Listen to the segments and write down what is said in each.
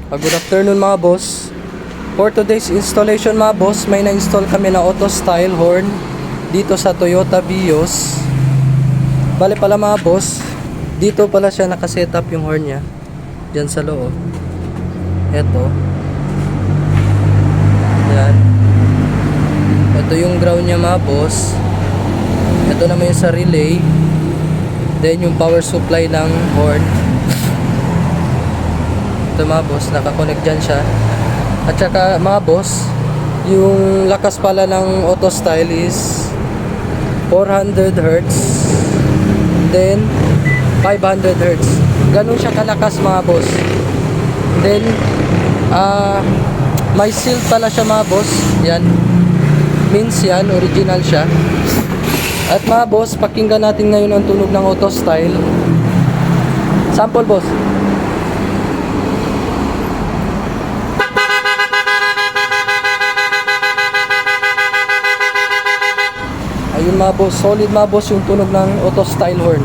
Good afternoon mga boss. For today's installation mga boss, may na-install kami na auto style horn dito sa Toyota Vios. Bale pala mga boss, dito pala siya nakasetup yung horn niya. Diyan sa loob. Eto. Yan. Ito yung ground niya mga boss. Ito naman yung sa relay. Then yung power supply ng horn. Ito mga boss, nakakonect dyan siya. At saka mga boss, yung lakas pala ng auto style is 400 Hz, then 500 Hz. Ganun siya kalakas mga boss. Then may seal pala siya mga boss. Yan, means yan, original siya. At mga boss, pakinggan natin ngayon ang tunog ng auto style. Sample boss. Ayun mga boss, solid mga boss yung tunog ng auto style horn.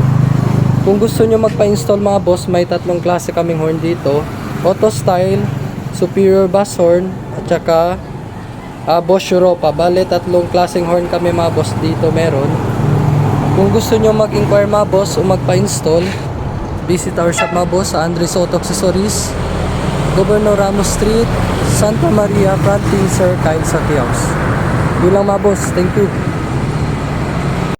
Kung gusto nyo magpa-install mga boss, may tatlong klase kaming horn dito: auto style, superior bass horn, at saka Boss Europa. Bale, tatlong klaseng horn kami mga boss dito meron. Kung gusto nyo mag-inquire mga boss o magpa-install, visit our shop mga boss sa Andres Auto Accessories, Governor Ramos Street, Santa Maria, Fronting Sir Kyle Sakiaus. Yun lang mga boss, thank you.